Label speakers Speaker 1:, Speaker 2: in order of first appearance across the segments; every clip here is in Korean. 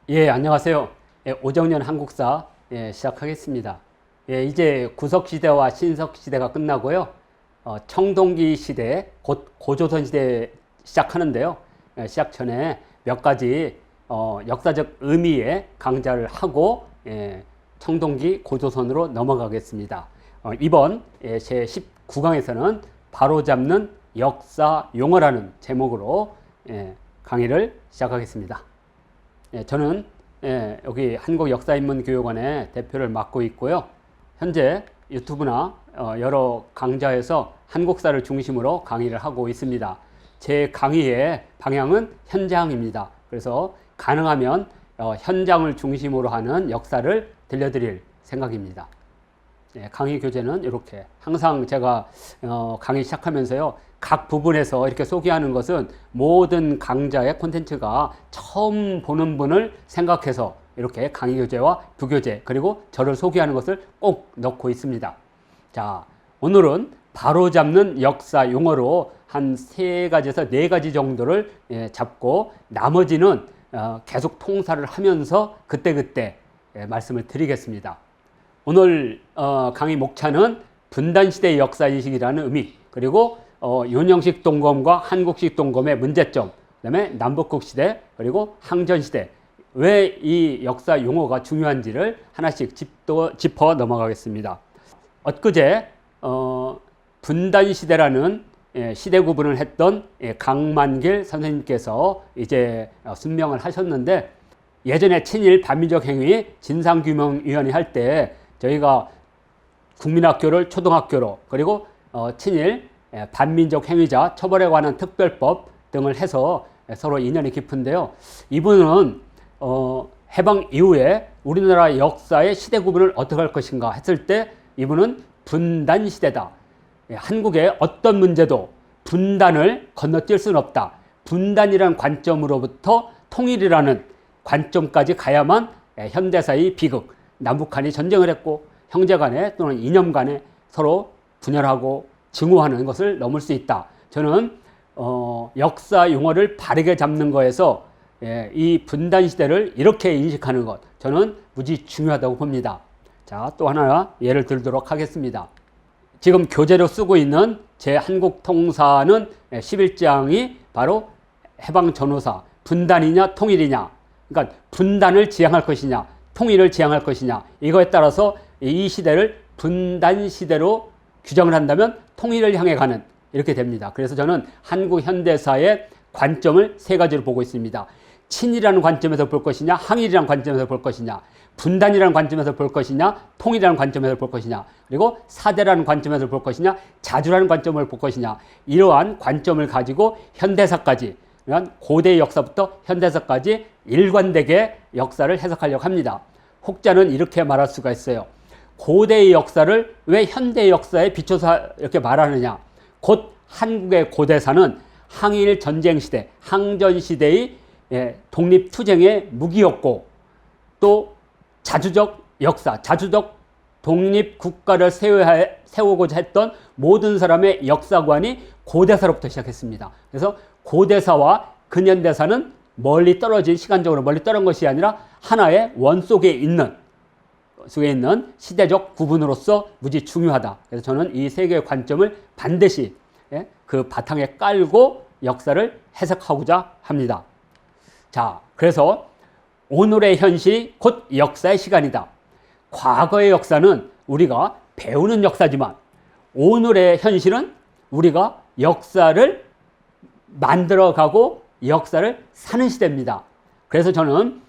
Speaker 1: 예, 안녕하세요. 예, 오정연 한국사 시작하겠습니다. 예, 이제 구석시대와 신석시대가 끝나고요. 청동기 시대, 곧 고조선 시대 시작하는데요. 시작 전에 몇 가지 역사적 의미의 강좌를 하고 청동기 고조선으로 넘어가겠습니다. 이번 제 19강에서는 바로잡는 역사 용어라는 제목으로 강의를 시작하겠습니다. 저는 여기 한국역사인문교육원의 대표를 맡고 있고요. 현재 유튜브나 여러 강좌에서 한국사를 중심으로 강의를 하고 있습니다. 제 강의의 방향은 현장입니다. 그래서 가능하면 현장을 중심으로 하는 역사를 들려드릴 생각입니다. 강의 교재는 이렇게 항상 제가 강의 시작하면서요, 각 부분에서 이렇게 소개하는 것은 모든 강좌의 콘텐츠가 처음 보는 분을 생각해서 이렇게 강의 교재와 부교재 그리고 저를 소개하는 것을 꼭 넣고 있습니다. 자, 오늘은 바로잡는 역사 용어로 한 3가지에서 4가지 정도를 잡고 나머지는 계속 통사를 하면서 그때그때 말씀을 드리겠습니다. 오늘 강의 목차는 분단시대의 역사인식이라는 의미, 그리고 윤영식 동검과 한국식 동검의 문제점, 그 다음에 남북국 시대, 그리고 항전시대, 왜 이 역사 용어가 중요한지를 하나씩 짚어 넘어가겠습니다. 엊그제 분단시대라는 시대 구분을 했던 강만길 선생님께서 이제 순명을 하셨는데, 예전에 친일 반민족 행위 진상규명위원회 할 때 저희가 국민학교를 초등학교로, 그리고 친일 반민족 행위자 처벌에 관한 특별법 등을 해서 서로 인연이 깊은데요. 이분은 해방 이후에 우리나라 역사의 시대 구분을 어떻게 할 것인가 했을 때 이분은 분단시대다. 한국의 어떤 문제도 분단을 건너뛸 수는 없다. 분단이라는 관점으로부터 통일이라는 관점까지 가야만 현대사의 비극, 남북한이 전쟁을 했고 형제간에 또는 이념간에 서로 분열하고 증오하는 것을 넘을 수 있다. 저는 역사 용어를 바르게 잡는 거에서 이 분단시대를 이렇게 인식하는 것, 저는 무지 중요하다고 봅니다. 자, 또 하나 예를 들도록 하겠습니다. 지금 교재로 쓰고 있는 제 한국통사는 11장이 바로 해방전후사, 분단이냐 통일이냐, 그러니까 분단을 지향할 것이냐 통일을 지향할 것이냐, 이거에 따라서 이 시대를 분단시대로 규정을 한다면 통일을 향해 가는, 이렇게 됩니다. 그래서 저는 한국 현대사의 관점을 3가지로 보고 있습니다. 친일이라는 관점에서 볼 것이냐, 항일이라는 관점에서 볼 것이냐, 분단이라는 관점에서 볼 것이냐, 통일이라는 관점에서 볼 것이냐, 그리고 사대라는 관점에서 볼 것이냐, 자주라는 관점을 볼 것이냐, 이러한 관점을 가지고 현대사까지, 그러니까 고대 역사부터 현대사까지 일관되게 역사를 해석하려고 합니다. 혹자는 이렇게 말할 수가 있어요. 고대의 역사를 왜 현대의 역사에 비춰서 이렇게 말하느냐. 곧 한국의 고대사는 항일 전쟁 시대, 항전 시대의 독립투쟁의 무기였고, 또 자주적 역사, 자주적 독립국가를 세우고자 했던 모든 사람의 역사관이 고대사로부터 시작했습니다. 그래서 고대사와 근현대사는 멀리 떨어진, 시간적으로 멀리 떨어진 것이 아니라 하나의 원 속에 있는 시대적 구분으로서 무지 중요하다. 그래서 저는 이 3개의 관점을 반드시 그 바탕에 깔고 역사를 해석하고자 합니다. 자, 그래서 오늘의 현실이 곧 역사의 시간이다. 과거의 역사는 우리가 배우는 역사지만 오늘의 현실은 우리가 역사를 만들어가고 역사를 사는 시대입니다. 그래서 저는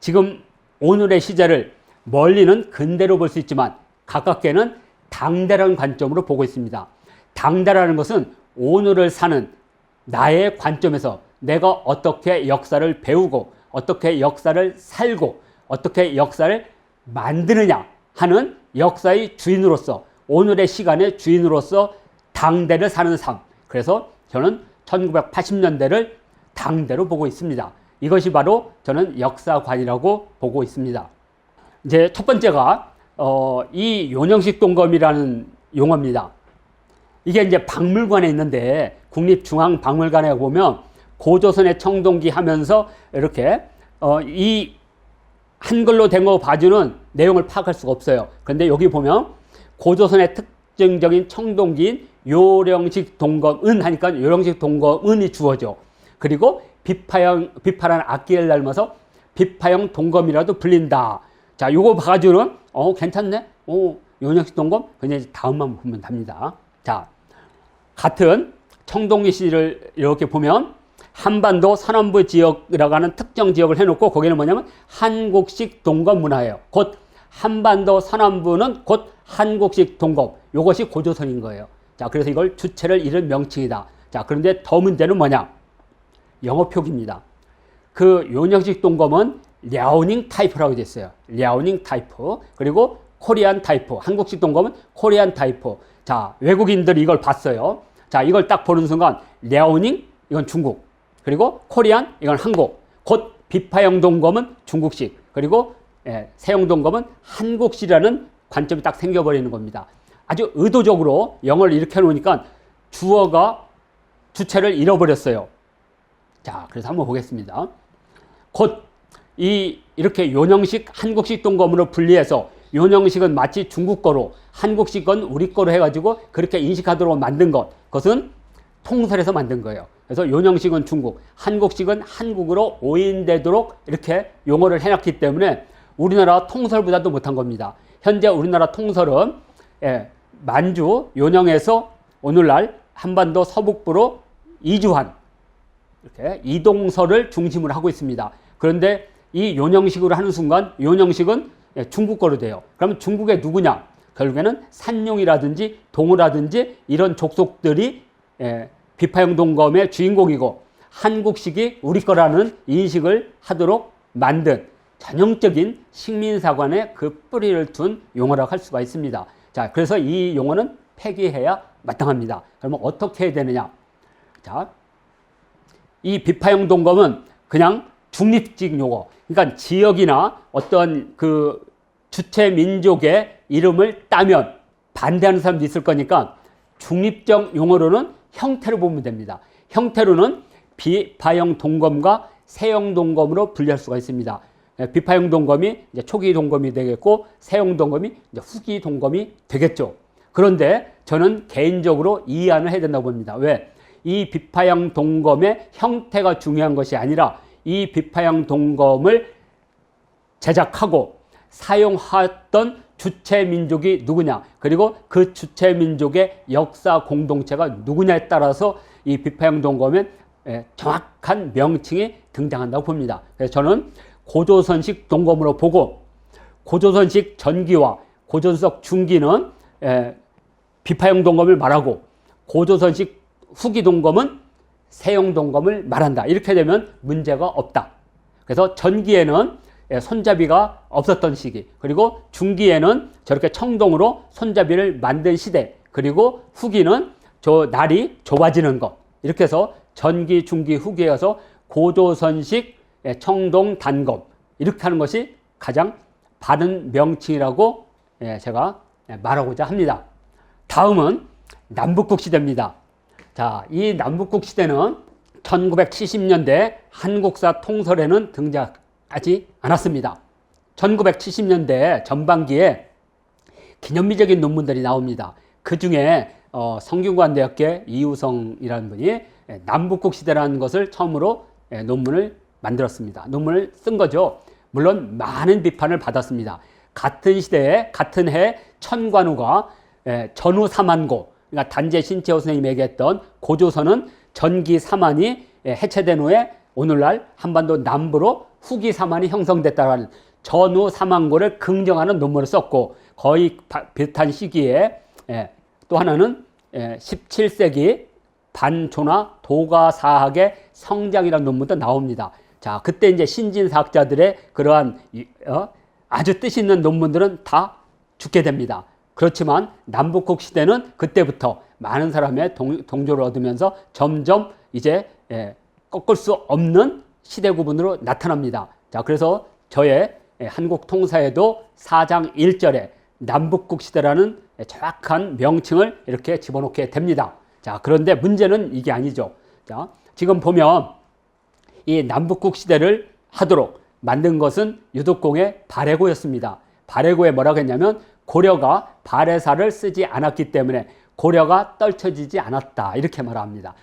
Speaker 1: 지금 오늘의 시제를 멀리는 근대로 볼 수 있지만 가깝게는 당대라는 관점으로 보고 있습니다. 당대라는 것은 오늘을 사는 나의 관점에서 내가 어떻게 역사를 배우고 어떻게 역사를 살고 어떻게 역사를 만드느냐 하는 역사의 주인으로서, 오늘의 시간의 주인으로서 당대를 사는 삶. 그래서 저는 1980년대를 당대로 보고 있습니다. 이것이 바로 저는 역사관이라고 보고 있습니다. 이제 첫 번째가 이 윤영식 동검이라는 용어입니다. 이게 이제 박물관에 있는데, 국립중앙박물관에 보면 고조선의 청동기 하면서 이렇게 이 한글로 된 거 봐주는 내용을 파악할 수가 없어요. 그런데 여기 보면 고조선의 특징적인 청동기인 요령식 동검은 하니까 요령식 동검은이 주어져. 그리고 비파란 악기를 닮아서 비파형 동검이라도 불린다. 자, 요거 봐주는 괜찮네. 요령식 동검. 그냥 다음만 보면 답니다. 자, 같은 청동기 시를 이렇게 보면 한반도 서남부 지역이라고 하는 특정 지역을 해놓고 거기는 뭐냐면 한국식 동검 문화예요. 곧 한반도 서남부는 곧 한국식 동검. 요것이 고조선인 거예요. 자, 그래서 이걸 주체를 잃은 명칭이다. 자, 그런데 더 문제는 뭐냐? 영어 표기입니다. 그 요령식 동검은 랴오닝 타이프라고 되어 있어요. 랴오닝 타이프. 그리고 코리안 타이프. 한국식 동검은 코리안 타이프. 자, 외국인들이 이걸 봤어요. 자, 이걸 딱 보는 순간 랴오닝 이건 중국. 그리고 코리안 이건 한국. 곧 비파형 동검은 중국식. 그리고 세형 동검은 한국식이라는 관점이 딱 생겨버리는 겁니다. 아주 의도적으로 영어를 이렇게 해놓으니까 주어가 주체를 잃어버렸어요. 자, 그래서 한번 보겠습니다. 곧 이렇게 요령식, 한국식 동검으로 분리해서 요령식은 마치 중국 거로, 한국식은 우리 거로 해가지고 그렇게 인식하도록 만든 것. 그것은 통설에서 만든 거예요. 그래서 요령식은 중국, 한국식은 한국으로 오인되도록 이렇게 용어를 해놨기 때문에 우리나라 통설보다도 못한 겁니다. 현재 우리나라 통설은 만주, 요령에서 오늘날 한반도 서북부로 이주한 이렇게 이동설을 중심으로 하고 있습니다. 그런데 이 요령식으로 하는 순간 요령식은 중국 거로 돼요. 그러면 중국의 누구냐? 결국에는 산용이라든지 동우라든지 이런 족속들이 비파형 동검의 주인공이고 한국식이 우리 거라는 인식을 하도록 만든 전형적인 식민사관의 그 뿌리를 둔 용어라고 할 수가 있습니다. 자, 그래서 이 용어는 폐기해야 마땅합니다. 그러면 어떻게 해야 되느냐? 자, 이 비파형 동검은 그냥 중립적 용어, 그러니까 지역이나 어떤 그 주체 민족의 이름을 따면 반대하는 사람도 있을 거니까 중립적 용어로는 형태로 보면 됩니다. 형태로는 비파형 동검과 세형 동검으로 분리할 수가 있습니다. 비파형 동검이 이제 초기 동검이 되겠고 세형 동검이 이제 후기 동검이 되겠죠. 그런데 저는 개인적으로 이해안을 해야 된다고 봅니다. 왜? 이 비파형 동검의 형태가 중요한 것이 아니라 이 비파형 동검을 제작하고 사용했던 주체 민족이 누구냐, 그리고 그 주체 민족의 역사 공동체가 누구냐에 따라서 이 비파형 동검의 정확한 명칭이 등장한다고 봅니다. 그래서 저는 고조선식 동검으로 보고 고조선식 전기와 고조선식 중기는 비파형 동검을 말하고 고조선식 후기 동검은 세형 동검을 말한다. 이렇게 되면 문제가 없다. 그래서 전기에는 손잡이가 없었던 시기, 그리고 중기에는 저렇게 청동으로 손잡이를 만든 시대, 그리고 후기는 저 날이 좁아지는 것. 이렇게 해서 전기, 중기, 후기에 가서 고조선식 청동 단검, 이렇게 하는 것이 가장 바른 명칭이라고 제가 말하고자 합니다. 다음은 남북국 시대입니다. 자, 이 남북국 시대는 1970년대 한국사 통설에는 등장하지 않았습니다. 1970년대 전반기에 기념비적인 논문들이 나옵니다. 그 중에 성균관대학교 이우성이라는 분이 남북국 시대라는 것을 처음으로 논문을 만들었습니다. 논문을 쓴 거죠. 물론 많은 비판을 받았습니다. 같은 시대에 같은 해 천관우가 전후 사만고, 그러니까 단재 신채호 선생님이 얘기했던 고조선은 전기 사만이 해체된 후에 오늘날 한반도 남부로 후기 사만이 형성됐다는 전후 사만고를 긍정하는 논문을 썼고, 거의 비슷한 시기에 또 하나는 17세기 반조나 도가사학의 성장이라는 논문도 나옵니다. 자, 그때 이제 신진사학자들의 그러한 아주 뜻 있는 논문들은 다 죽게 됩니다. 그렇지만 남북국 시대는 그때부터 많은 사람의 동조를 얻으면서 점점 이제 꺾을 수 없는 시대 구분으로 나타납니다. 자, 그래서 저의 한국 통사에도 4장 1절에 남북국 시대라는 정확한 명칭을 이렇게 집어넣게 됩니다. 자, 그런데 문제는 이게 아니죠. 자, 지금 보면 이 남북국 시대를 하도록 만든 것은 유독공의 발해고였습니다. 발해고에 뭐라고 했냐면 고려가 발해사를 쓰지 않았기 때문에 고려가 떨쳐지지 않았다 이렇게 말합니다.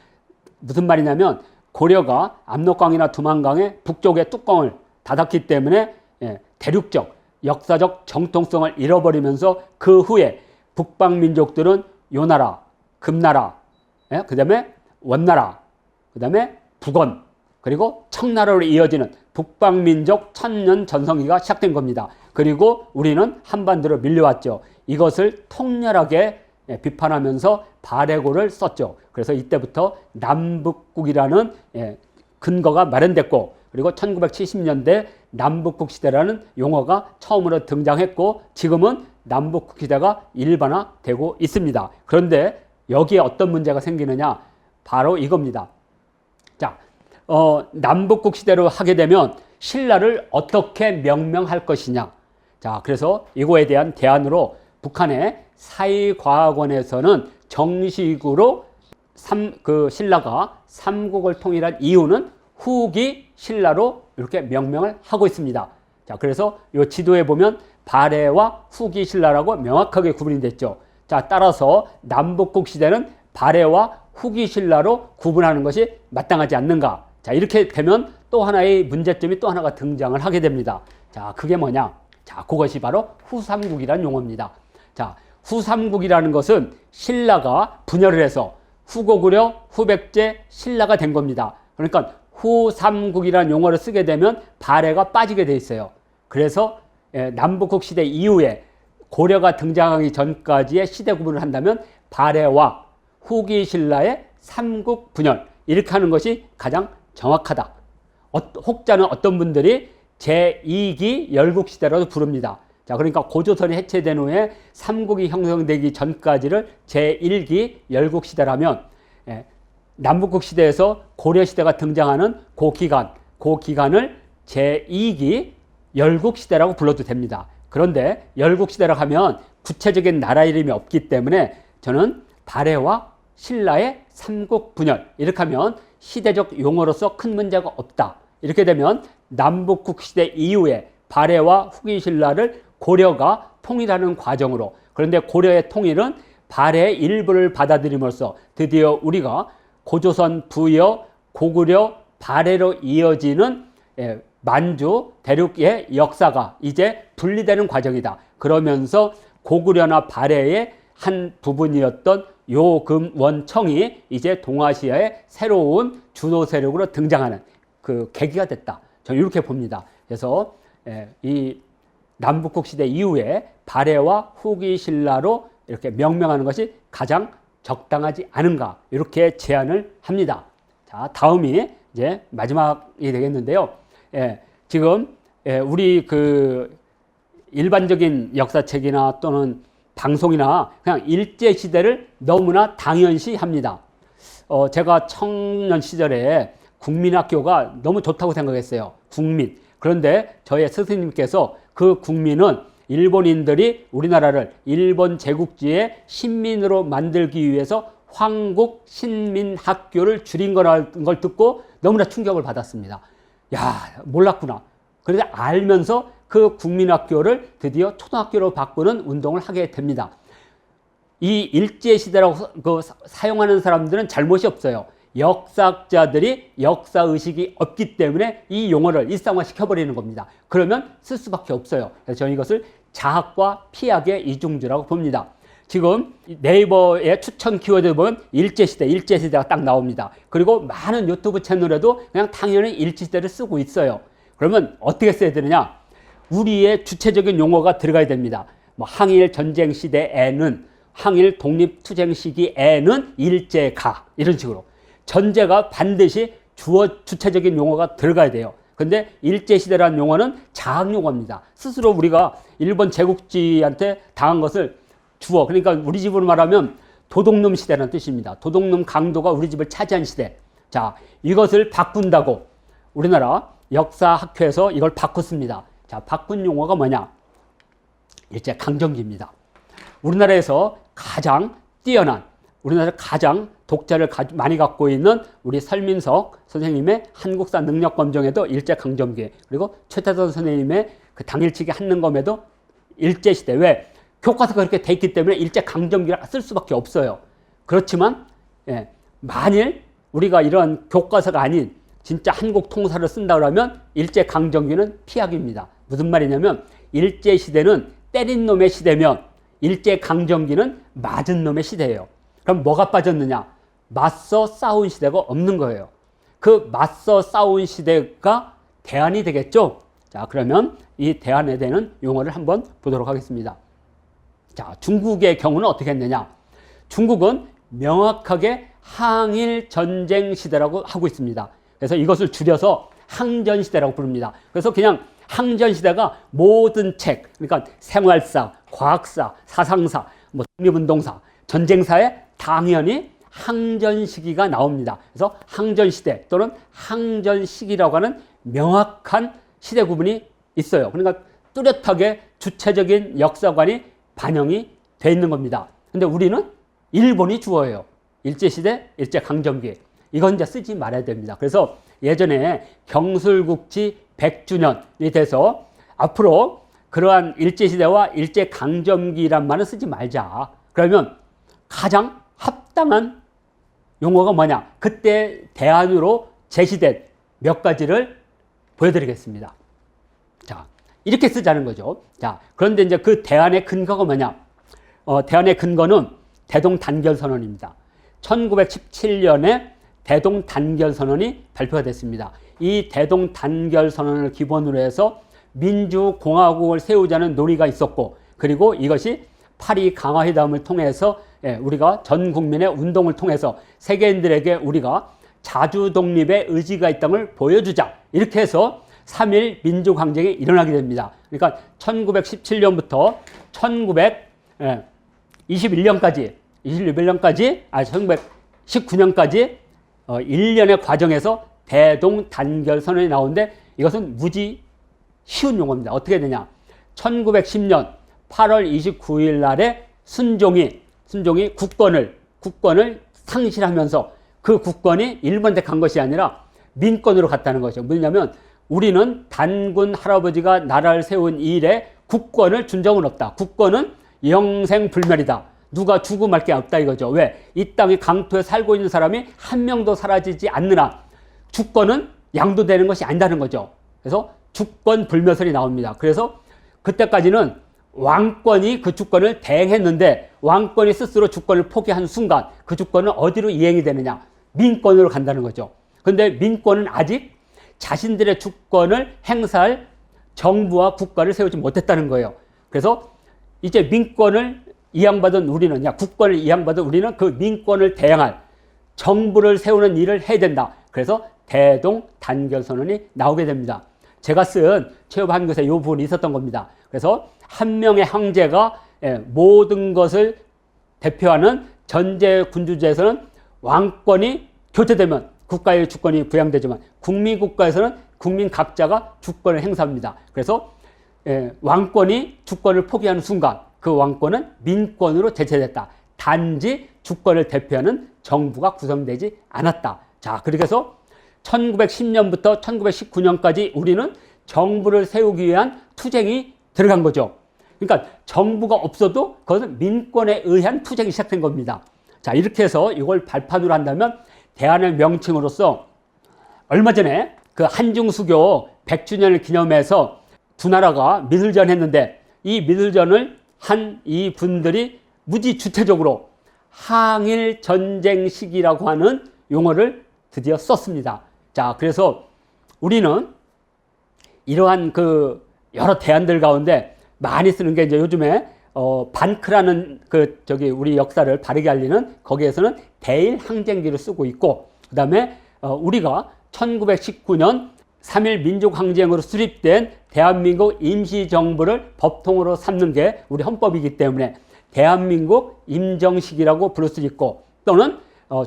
Speaker 1: 무슨 말이냐면 고려가 압록강이나 두만강의 북쪽의 뚜껑을 닫았기 때문에 대륙적 역사적 정통성을 잃어버리면서 그 후에 북방민족들은 요나라, 금나라, 그 다음에 원나라, 그 다음에 북원, 그리고 청나라로 이어지는 북방민족 천년 전성기가 시작된 겁니다. 그리고 우리는 한반도로 밀려왔죠. 이것을 통렬하게 비판하면서 발해고를 썼죠. 그래서 이때부터 남북국이라는 근거가 마련됐고, 그리고 1970년대 남북국 시대라는 용어가 처음으로 등장했고, 지금은 남북국 시대가 일반화되고 있습니다. 그런데 여기에 어떤 문제가 생기느냐? 바로 이겁니다. 자, 남북국 시대로 하게 되면 신라를 어떻게 명명할 것이냐? 자, 그래서 이거에 대한 대안으로 북한의 사회과학원에서는 정식으로 신라가 삼국을 통일한 이유는 후기 신라로 이렇게 명명을 하고 있습니다. 자, 그래서 이 지도에 보면 발해와 후기 신라라고 명확하게 구분이 됐죠. 자, 따라서 남북국 시대는 발해와 후기 신라로 구분하는 것이 마땅하지 않는가? 자, 이렇게 되면 또 하나의 문제점이 또 하나가 등장을 하게 됩니다. 자, 그게 뭐냐? 자, 그것이 바로 후삼국이라는 용어입니다. 자, 후삼국이라는 것은 신라가 분열을 해서 후고구려, 후백제, 신라가 된 겁니다. 그러니까 후삼국이라는 용어를 쓰게 되면 발해가 빠지게 돼 있어요. 그래서 남북국 시대 이후에 고려가 등장하기 전까지의 시대 구분을 한다면 발해와 후기 신라의 삼국 분열, 이렇게 하는 것이 가장 정확하다. 혹자는 어떤 분들이 제2기 열국시대라도 부릅니다. 자, 그러니까 고조선이 해체된 후에 삼국이 형성되기 전까지를 제1기 열국시대라면, 남북국 시대에서 고려시대가 등장하는 그 기간을 제2기 열국시대라고 불러도 됩니다. 그런데 열국시대라고 하면 구체적인 나라 이름이 없기 때문에 저는 발해와 신라의 삼국 분열, 이렇게 하면 시대적 용어로서 큰 문제가 없다. 이렇게 되면 남북국 시대 이후에 발해와 후기 신라를 고려가 통일하는 과정으로, 그런데 고려의 통일은 발해의 일부를 받아들임으로써 드디어 우리가 고조선, 부여, 고구려, 발해로 이어지는 만주 대륙의 역사가 이제 분리되는 과정이다. 그러면서 고구려나 발해의 한 부분이었던 요금원청이 이제 동아시아의 새로운 주도 세력으로 등장하는 그 계기가 됐다. 저는 이렇게 봅니다. 그래서 이 남북국 시대 이후에 발해와 후기 신라로 이렇게 명명하는 것이 가장 적당하지 않은가, 이렇게 제안을 합니다. 자, 다음이 이제 마지막이 되겠는데요. 지금 우리 그 일반적인 역사책이나 또는 방송이나 그냥 일제시대를 너무나 당연시합니다. 제가 청년 시절에 국민학교가 너무 좋다고 생각했어요. 국민. 그런데 저의 스승님께서 그 국민은 일본인들이 우리나라를 일본 제국지의 신민으로 만들기 위해서 황국신민학교를 줄인 거라는 걸 듣고 너무나 충격을 받았습니다. 야, 몰랐구나. 그래서 알면서 그 국민학교를 드디어 초등학교로 바꾸는 운동을 하게 됩니다. 이 일제시대라고 사용하는 사람들은 잘못이 없어요. 역사학자들이 역사의식이 없기 때문에 이 용어를 일상화시켜버리는 겁니다. 그러면 쓸 수밖에 없어요. 그래서 저는 이것을 자학과 피학의 이중주라고 봅니다. 지금 네이버의 추천 키워드 보면 일제시대가 딱 나옵니다. 그리고 많은 유튜브 채널에도 그냥 당연히 일제시대를 쓰고 있어요. 그러면 어떻게 써야 되느냐? 우리의 주체적인 용어가 들어가야 됩니다. 뭐 항일 전쟁 시대에는, 항일 독립 투쟁 시기에는 일제가, 이런 식으로 전제가 반드시 주체적인 용어가 들어가야 돼요. 근데 일제시대라는 용어는 자학 용어입니다. 스스로 우리가 일본 제국지한테 당한 것을 주어, 그러니까 우리 집으로 말하면 도둑놈 시대라는 뜻입니다. 도둑놈 강도가 우리 집을 차지한 시대. 자, 이것을 바꾼다고 우리나라 역사학회에서 이걸 바꿨습니다. 자, 바꾼 용어가 뭐냐? 일제 강점기입니다. 우리나라에서 가장 뛰어난 우리나라에서 가장 독자를 많이 갖고 있는 우리 설민석 선생님의 한국사 능력검정에도 일제강점기, 그리고 최태선 선생님의 그 당일치기 한능검에도 일제시대. 왜? 교과서가 그렇게 돼 있기 때문에 일제강점기를 쓸 수밖에 없어요. 그렇지만 만일 우리가 이런 교과서가 아닌 진짜 한국 통사를 쓴다 그러면 일제강점기는 피약입니다. 무슨 말이냐면 일제시대는 때린 놈의 시대면 일제강점기는 맞은 놈의 시대예요. 그럼 뭐가 빠졌느냐? 맞서 싸운 시대가 없는 거예요. 그 맞서 싸운 시대가 대안이 되겠죠? 자, 그러면 이 대안에 대한 용어를 한번 보도록 하겠습니다. 자, 중국의 경우는 어떻게 했느냐? 중국은 명확하게 항일 전쟁 시대라고 하고 있습니다. 그래서 이것을 줄여서 항전 시대라고 부릅니다. 그래서 그냥 항전 시대가 모든 책, 그러니까 생활사, 과학사, 사상사, 뭐 독립운동사, 전쟁사에 당연히 항전 시기가 나옵니다. 그래서 항전 시대 또는 항전 시기라고 하는 명확한 시대 구분이 있어요. 그러니까 뚜렷하게 주체적인 역사관이 반영이 돼 있는 겁니다. 근데 우리는 일본이 주어예요. 일제시대, 일제강점기. 이건 이제 쓰지 말아야 됩니다. 그래서 예전에 경술국지 100주년이 돼서 앞으로 그러한 일제시대와 일제강점기란 말은 쓰지 말자. 그러면 가장 합당한 용어가 뭐냐? 그때 대안으로 제시된 몇 가지를 보여드리겠습니다. 자, 이렇게 쓰자는 거죠. 자, 그런데 이제 그 대안의 근거가 뭐냐? 대안의 근거는 대동단결선언입니다. 1917년에 대동단결선언이 발표가 됐습니다. 이 대동단결선언을 기본으로 해서 민주공화국을 세우자는 논의가 있었고, 그리고 이것이 파리 강화회담을 통해서 우리가 전 국민의 운동을 통해서 세계인들에게 우리가 자주 독립의 의지가 있다는 걸 보여주자. 이렇게 해서 3.1 민주항쟁이 일어나게 됩니다. 그러니까 1917년부터 1921년까지 1919년까지 1년의 과정에서 대동단결선언이 나오는데 이것은 무지 쉬운 용어입니다. 어떻게 되냐? 1910년 8월 29일 날에 순종이 국권을 상실하면서 그 국권이 일본한테 간 것이 아니라 민권으로 갔다는 것이죠. 뭐냐면 우리는 단군 할아버지가 나라를 세운 이래 국권을 준 적은 없다. 국권은 영생불멸이다. 누가 주고 말 게 없다 이거죠. 왜? 이 땅의 강토에 살고 있는 사람이 한 명도 사라지지 않는 한 주권은 양도되는 것이 아니다는 거죠. 그래서 주권 불멸설이 나옵니다. 그래서 그때까지는 왕권이 그 주권을 대행했는데 왕권이 스스로 주권을 포기한 순간 그 주권은 어디로 이행이 되느냐? 민권으로 간다는 거죠. 그런데 민권은 아직 자신들의 주권을 행사할 정부와 국가를 세우지 못했다는 거예요. 그래서 이제 민권을 이양받은 우리는, 국권을 이양받은 우리는 그 민권을 대행할 정부를 세우는 일을 해야 된다. 그래서 대동단결선언이 나오게 됩니다. 제가 쓴 체험 한교사에 이 부분이 있었던 겁니다. 그래서 한 명의 황제가 모든 것을 대표하는 전제군주제에서는 왕권이 교체되면 국가의 주권이 부양되지만 국민국가에서는 국민 각자가 주권을 행사합니다. 그래서 왕권이 주권을 포기하는 순간 그 왕권은 민권으로 대체됐다. 단지 주권을 대표하는 정부가 구성되지 않았다. 자, 그렇게 해서 1910년부터 1919년까지 우리는 정부를 세우기 위한 투쟁이 들어간 거죠. 그러니까 정부가 없어도 그것은 민권에 의한 투쟁이 시작된 겁니다. 자, 이렇게 해서 이걸 발판으로 한다면 대안의 명칭으로서 얼마 전에 그 한중수교 100주년을 기념해서 두 나라가 미술전 했는데 이 미술전을 한 이 분들이 무지 주체적으로 항일 전쟁 시기라고 하는 용어를 드디어 썼습니다. 자, 그래서 우리는 이러한 그 여러 대안들 가운데 많이 쓰는 게 이제 요즘에 반크라는 우리 역사를 바르게 알리는 거기에서는 대일 항쟁기를 쓰고 있고, 그 다음에 우리가 1919년 3.1 민족항쟁으로 수립된 대한민국 임시정부를 법통으로 삼는 게 우리 헌법이기 때문에 대한민국 임정식이라고 부를 수 있고, 또는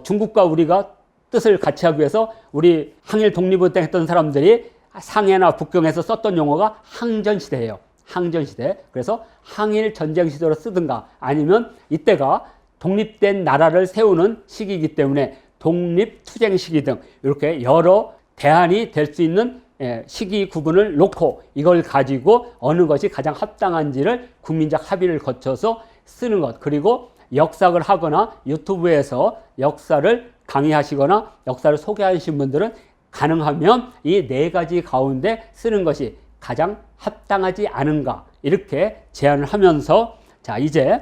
Speaker 1: 중국과 우리가 뜻을 같이 하기 위해서 우리 항일 독립운동 했던 사람들이 상해나 북경에서 썼던 용어가 항전시대예요. 항전시대. 그래서 항일 전쟁 시대로 쓰든가 아니면 이때가 독립된 나라를 세우는 시기이기 때문에 독립투쟁 시기 등 이렇게 여러 대안이 될 수 있는 시기 구분을 놓고 이걸 가지고 어느 것이 가장 합당한지를 국민적 합의를 거쳐서 쓰는 것. 그리고 역사를 하거나 유튜브에서 역사를 강의하시거나 역사를 소개하신 분들은 가능하면 이 네 가지 가운데 쓰는 것이 가장 합당하지 않은가 이렇게 제안을 하면서 자 이제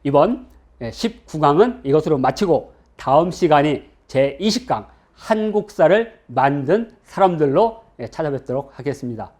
Speaker 1: 이번 19강은 이것으로 마치고 다음 시간이 제20강 한국사를 만든 사람들로 찾아뵙도록 하겠습니다.